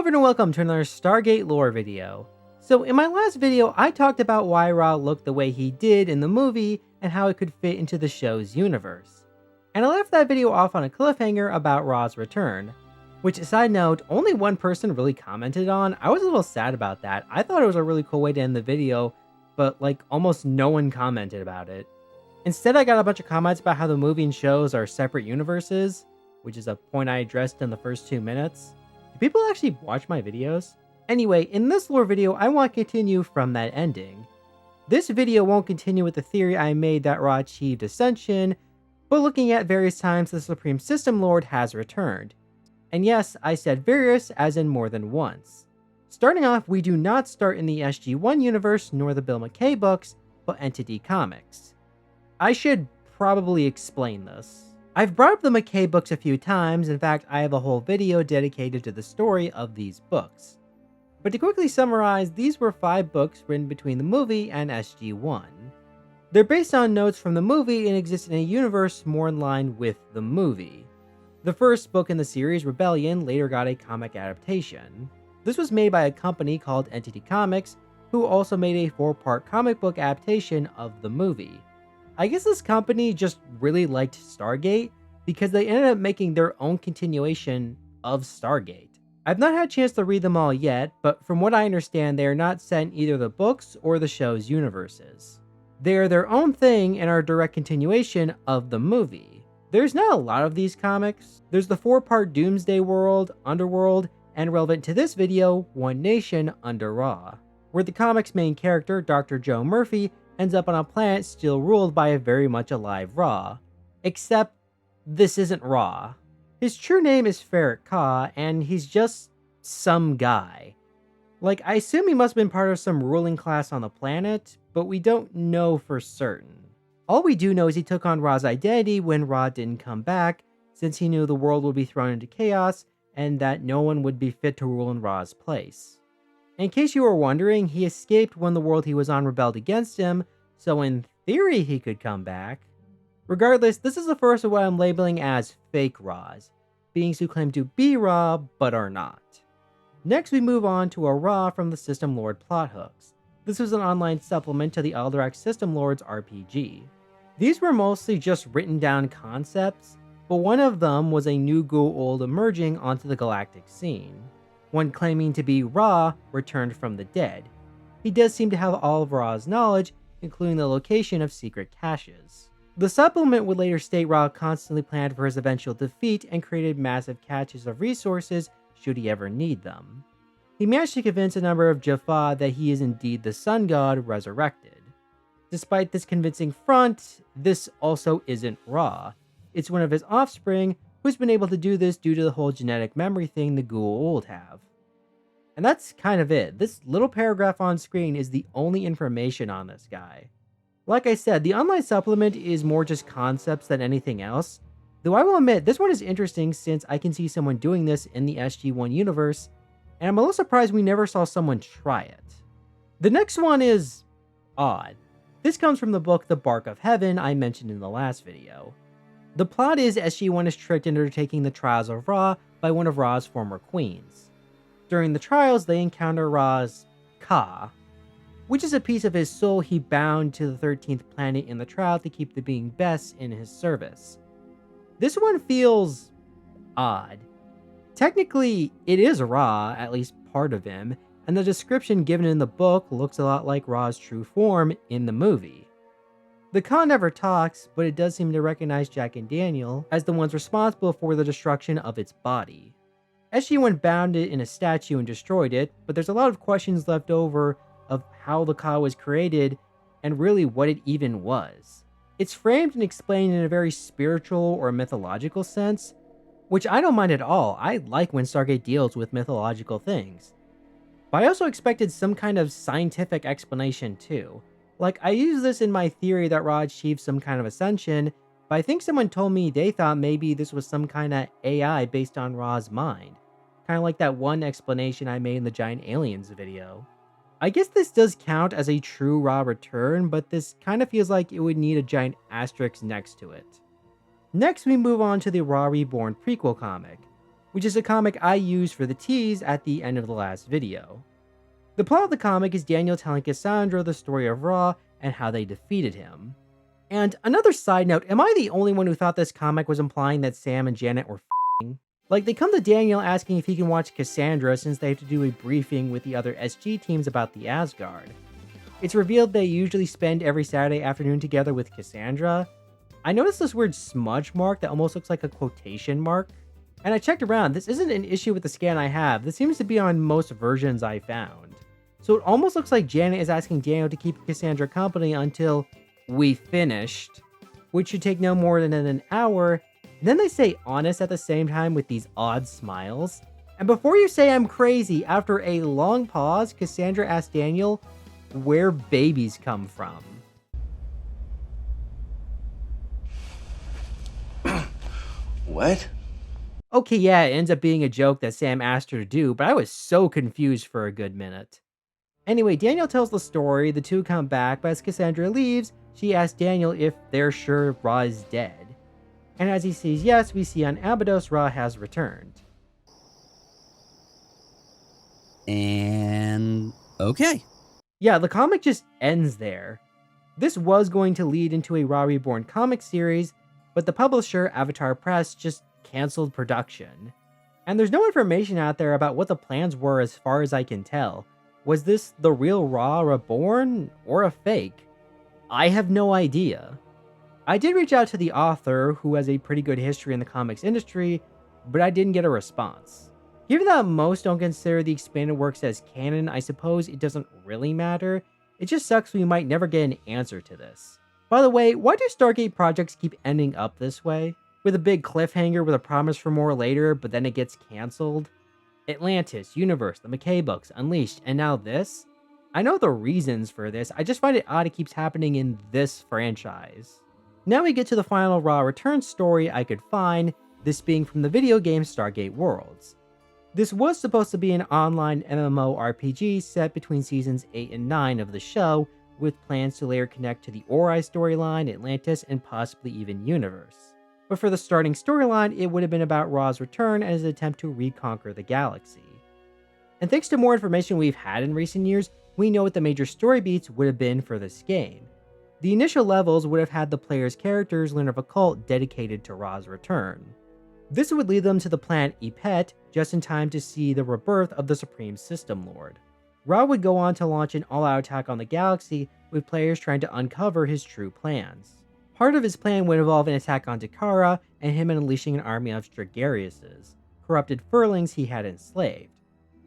everyone and welcome to another Stargate Lore video. So in my last video, I talked about why Ra looked the way he did in the movie and how it could fit into the show's universe. And I left that video off on a cliffhanger about Ra's return, which, side note, only one person really commented on. I was a little sad about that. I thought it was a really cool way to end the video, but like almost no one commented about it. Instead, I got a bunch of comments about how the movie and shows are separate universes, which is a point I addressed in the first 2 minutes. Do people actually watch my videos? Anyway, in this lore video, I want to continue from that ending. This video won't continue with the theory I made that Ra achieved ascension, but looking at various times the Supreme System Lord has returned. And yes, I said various as in more than once. Starting off, we do not start in the SG-1 universe nor the Bill McKay books, but Entity Comics. I should probably explain this. I've brought up the McKay books a few times. In fact, I have a whole video dedicated to the story of these books. But to quickly summarize, these were 5 books written between the movie and SG-1. They're based on notes from the movie and exist in a universe more in line with the movie. The first book in the series, Rebellion, later got a comic adaptation. This was made by a company called Entity Comics, who also made a 4-part comic book adaptation of the movie. I guess this company just really liked Stargate because they ended up making their own continuation of Stargate. I've not had a chance to read them all yet, but from what I understand, they are not set in either the books or the show's universes. They are their own thing and are a direct continuation of the movie. There's not a lot of these comics. There's the 4-part Doomsday World, Underworld, and relevant to this video, One Nation Under Ra, where the comic's main character, Dr. Joe Murphy, ends up on a planet still ruled by a very much alive Ra. Except, this isn't Ra. His true name is Ferret Ka, and he's just some guy. Like, I assume he must have been part of some ruling class on the planet, but we don't know for certain. All we do know is he took on Ra's identity when Ra didn't come back, since he knew the world would be thrown into chaos, and that no one would be fit to rule in Ra's place. In case you were wondering, he escaped when the world he was on rebelled against him, so in theory he could come back. Regardless, this is the first of what I'm labeling as fake Ra's, beings who claim to be Ra but are not. Next we move on to a Ra from the System Lord plot hooks. This was an online supplement to the Alderac System Lords RPG. These were mostly just written down concepts, but one of them was a new Goa'uld emerging onto the galactic scene. One claiming to be Ra returned from the dead. He does seem to have all of Ra's knowledge, including the location of secret caches. The supplement would later state Ra constantly planned for his eventual defeat and created massive caches of resources should he ever need them. He managed to convince a number of Jaffa that he is indeed the sun god resurrected. Despite this convincing front, this also isn't Ra. It's one of his offspring who's been able to do this due to the whole genetic memory thing the Goa'uld have. And that's kind of it. This little paragraph on screen is the only information on this guy. Like I said, the online supplement is more just concepts than anything else, though I will admit this one is interesting since I can see someone doing this in the SG-1 universe, and I'm a little surprised we never saw someone try it. The next one is odd. This comes from the book The Bark of Heaven I mentioned in the last video. The plot is SG-1 is tricked into taking the trials of Ra by one of Ra's former queens. During the trials, they encounter Ra's Ka, which is a piece of his soul he bound to the 13th planet in the trial to keep the being best in his service. This one feels odd. Technically, it is Ra, at least part of him, and the description given in the book looks a lot like Ra's true form in the movie. The Ka never talks, but it does seem to recognize Jack and Daniel as the ones responsible for the destruction of its body. SG-1 bound it in a statue and destroyed it, but there's a lot of questions left over of how the Ka was created and really what it even was. It's framed and explained in a very spiritual or mythological sense, which I don't mind at all. I like when Stargate deals with mythological things. But I also expected some kind of scientific explanation too. Like, I use this in my theory that Ra achieved some kind of ascension, but I think someone told me they thought maybe this was some kind of AI based on Ra's mind. Kind of like that one explanation I made in the Giant Aliens video. I guess this does count as a true Ra return, but this kind of feels like it would need a giant asterisk next to it. Next, we move on to the Ra Reborn prequel comic, which is a comic I used for the tease at the end of the last video. The plot of the comic is Daniel telling Cassandra the story of Ra and how they defeated him. And another side note, am I the only one who thought this comic was implying that Sam and Janet were f***ing? Like, they come to Daniel asking if he can watch Cassandra since they have to do a briefing with the other SG teams about the Asgard. It's revealed they usually spend every Saturday afternoon together with Cassandra. I noticed this weird smudge mark that almost looks like a quotation mark. And I checked around, this isn't an issue with the scan I have, this seems to be on most versions I found. So it almost looks like Janet is asking Daniel to keep Cassandra company until we finished, which should take no more than an hour. And then they say honest at the same time with these odd smiles. And before you say I'm crazy, after a long pause, Cassandra asks Daniel where babies come from. What? Okay, yeah, it ends up being a joke that Sam asked her to do, but I was so confused for a good minute. Anyway, Daniel tells the story, the two come back, but as Cassandra leaves, she asks Daniel if they're sure Ra is dead. And as he says yes, we see on Abydos Ra has returned. And okay. Yeah, the comic just ends there. This was going to lead into a Ra Reborn comic series, but the publisher, Avatar Press, just canceled production. And there's no information out there about what the plans were as far as I can tell. Was this the real Ra Reborn or a fake? I have no idea. I did reach out to the author, who has a pretty good history in the comics industry, but I didn't get a response. Given that most don't consider the expanded works as canon, I suppose it doesn't really matter. It just sucks we might never get an answer to this. By the way, why do Stargate projects keep ending up this way? With a big cliffhanger with a promise for more later, but then it gets cancelled? Atlantis, Universe, the McKay books, Unleashed, and now this? I know the reasons for this, I just find it odd it keeps happening in this franchise. Now we get to the final Ra return story I could find, this being from the video game Stargate Worlds. This was supposed to be an online MMORPG set between seasons 8 and 9 of the show, with plans to later connect to the Ori storyline, Atlantis, and possibly even Universe. But for the starting storyline, it would have been about Ra's return and his attempt to reconquer the galaxy. And thanks to more information we've had in recent years, we know what the major story beats would have been for this game. The initial levels would have had the player's characters learn of a cult dedicated to Ra's return. This would lead them to the planet Epet, just in time to see the rebirth of the Supreme System Lord. Ra would go on to launch an all-out attack on the galaxy, with players trying to uncover his true plans. Part of his plan would involve an attack on Takara, and him unleashing an army of Stragariuses, corrupted furlings he had enslaved.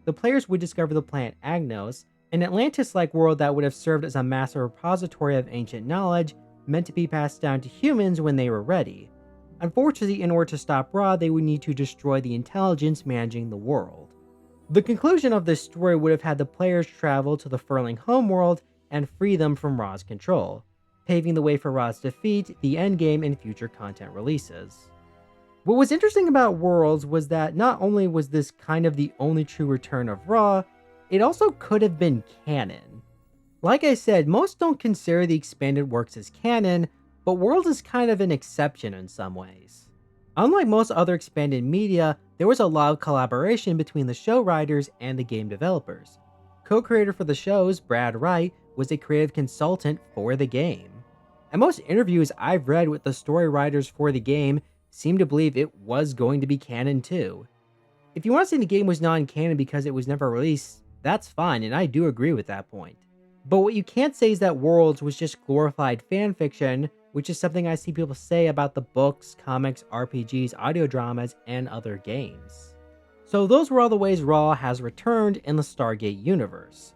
The players would discover the planet Agnos, an Atlantis-like world that would have served as a massive repository of ancient knowledge, meant to be passed down to humans when they were ready. Unfortunately, in order to stop Ra, they would need to destroy the intelligence managing the world. The conclusion of this story would have had the players travel to the Furling homeworld and free them from Ra's control, paving the way for Ra's defeat, the endgame, and future content releases. What was interesting about Worlds was that not only was this kind of the only true return of Ra, it also could have been canon. Like I said, most don't consider the expanded works as canon, but Worlds is kind of an exception in some ways. Unlike most other expanded media, there was a lot of collaboration between the show writers and the game developers. Co-creator for the shows, Brad Wright, was a creative consultant for the game. And most interviews I've read with the story writers for the game seem to believe it was going to be canon too. If you want to say the game was non-canon because it was never released, that's fine, and I do agree with that point. But what you can't say is that Worlds was just glorified fanfiction, which is something I see people say about the books, comics, RPGs, audio dramas, and other games. So those were all the ways Ra has returned in the Stargate universe.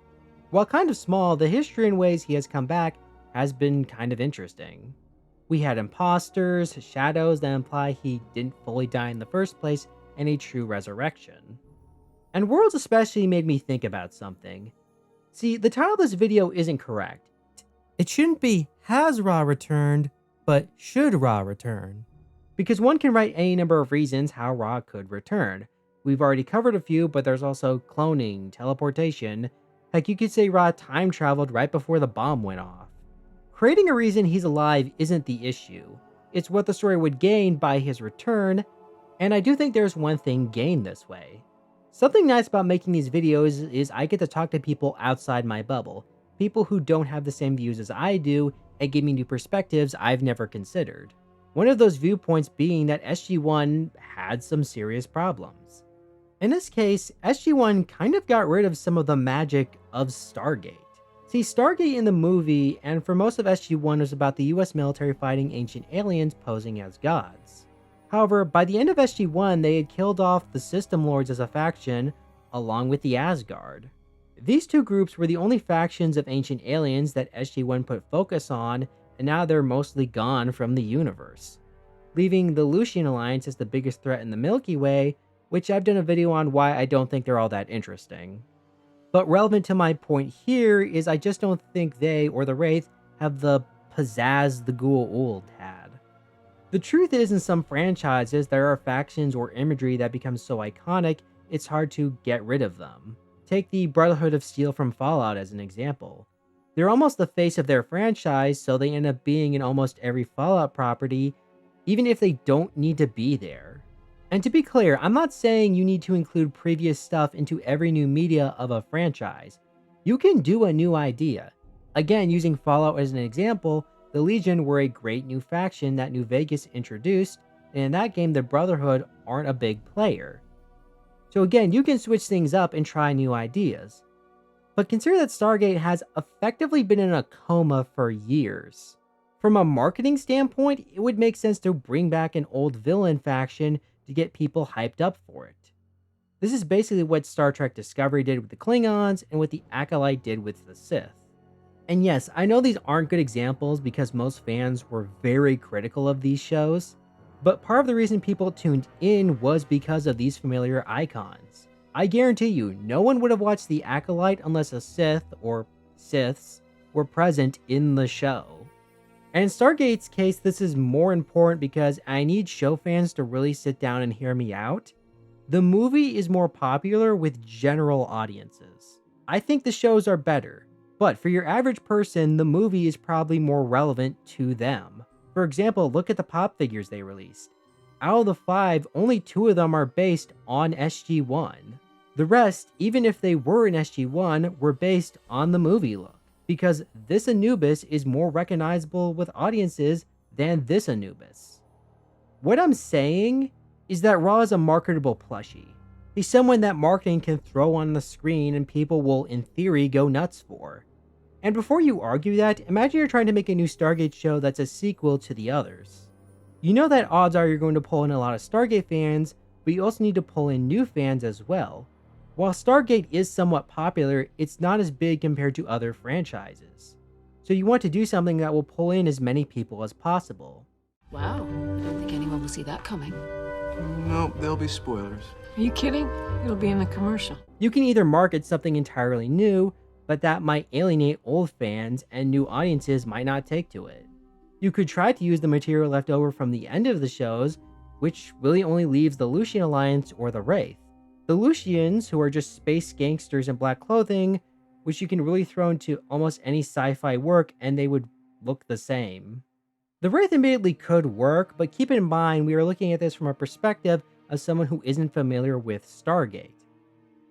While kind of small, the history and ways he has come back has been kind of interesting. We had imposters, shadows that imply he didn't fully die in the first place, and a true resurrection. And Worlds especially made me think about something. See, the title of this video isn't correct. It shouldn't be "Has Ra returned?" but "Should Ra return?" Because one can write any number of reasons how Ra could return. We've already covered a few, but there's also cloning, teleportation. Heck, you could say Ra time traveled right before the bomb went off. Creating a reason he's alive isn't the issue. It's what the story would gain by his return, And I do think there's one thing gained this way. Something nice about making these videos is I get to talk to people outside my bubble, people who don't have the same views as I do, and give me new perspectives I've never considered. One of those viewpoints being that SG-1 had some serious problems. In this case, SG-1 kind of got rid of some of the magic of Stargate. See, Stargate in the movie and for most of SG-1 was about the US military fighting ancient aliens posing as gods. However, by the end of SG-1, they had killed off the System Lords as a faction, along with the Asgard. These two groups were the only factions of ancient aliens that SG-1 put focus on, and now they're mostly gone from the universe, leaving the Lucian Alliance as the biggest threat in the Milky Way, which I've done a video on why I don't think they're all that interesting. But relevant to my point here is I just don't think they, or the Wraith, have the pizzazz the Goa'uld had. The truth is, in some franchises, there are factions or imagery that become so iconic, it's hard to get rid of them. Take the Brotherhood of Steel from Fallout as an example. They're almost the face of their franchise, so they end up being in almost every Fallout property, even if they don't need to be there. And to be clear, I'm not saying you need to include previous stuff into every new media of a franchise. You can do a new idea. Again, using Fallout as an example, the Legion were a great new faction that New Vegas introduced, and in that game the Brotherhood aren't a big player. So again, you can switch things up and try new ideas. But consider that Stargate has effectively been in a coma for years. From a marketing standpoint, it would make sense to bring back an old villain faction to get people hyped up for it. This is basically what Star Trek Discovery did with the Klingons and what the Acolyte did with the Sith. And yes, I know these aren't good examples because most fans were very critical of these shows, but part of the reason people tuned in was because of these familiar icons. I guarantee you, no one would have watched the Acolyte unless a Sith or Siths were present in the show. And in Stargate's case, this is more important because I need show fans to really sit down and hear me out. The movie is more popular with general audiences. I think the shows are better, but for your average person, the movie is probably more relevant to them. For example, look at the pop figures they released. Out of the 5, only 2 of them are based on SG-1. The rest, even if they were in SG-1, were based on the movie look, because this Anubis is more recognizable with audiences than this Anubis. What I'm saying is that Ra is a marketable plushie. He's someone that marketing can throw on the screen and people will, in theory, go nuts for. And before you argue that, imagine you're trying to make a new Stargate show that's a sequel to the others. You know that odds are you're going to pull in a lot of Stargate fans, but you also need to pull in new fans as well. While Stargate is somewhat popular, it's not as big compared to other franchises. So you want to do something that will pull in as many people as possible. Wow, I don't think anyone will see that coming. Nope, there'll be spoilers. Are you kidding? It'll be in the commercial. You can either market something entirely new, but that might alienate old fans and new audiences might not take to it. You could try to use the material left over from the end of the shows, which really only leaves the Lucian Alliance or the Wraith. The Lucians, who are just space gangsters in black clothing, which you can really throw into almost any sci-fi work and they would look the same. The Wraith admittedly could work, but keep in mind we are looking at this from a perspective of someone who isn't familiar with Stargate.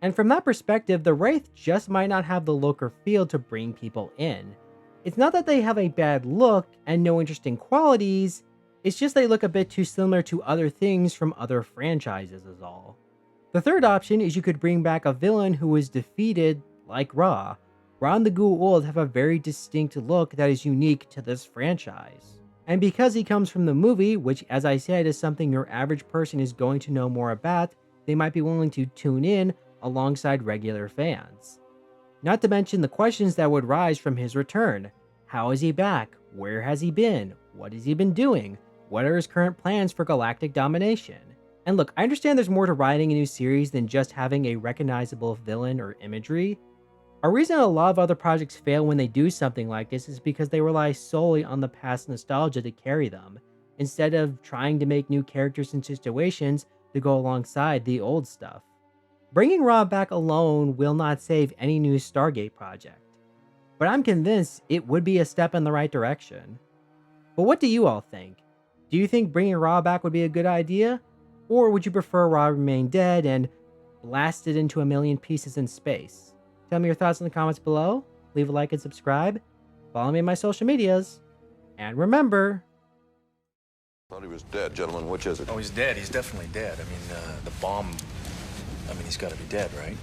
And from that perspective, the Wraith just might not have the look or feel to bring people in. It's not that they have a bad look and no interesting qualities, it's just they look a bit too similar to other things from other franchises is all. The third option is you could bring back a villain who was defeated like Ra. Ra and the Goa'uld have a very distinct look that is unique to this franchise. And because he comes from the movie, which as I said is something your average person is going to know more about, they might be willing to tune in alongside regular fans. Not to mention the questions that would rise from his return. How is he back? Where has he been? What has he been doing? What are his current plans for galactic domination? And look, I understand there's more to writing a new series than just having a recognizable villain or imagery. A reason a lot of other projects fail when they do something like this is because they rely solely on the past nostalgia to carry them, instead of trying to make new characters and situations to go alongside the old stuff. Bringing Ra back alone will not save any new Stargate project, but I'm convinced it would be a step in the right direction. But what do you all think? Do you think bringing Ra back would be a good idea? Or would you prefer Ra remain dead and blasted into a million pieces in space? Tell me your thoughts in the comments below. Leave a like and subscribe. Follow me on my social medias. And remember... Thought he was dead, gentlemen. Which is it? Oh, he's dead. He's definitely dead. I mean, the bomb... I mean, he's got to be dead, right?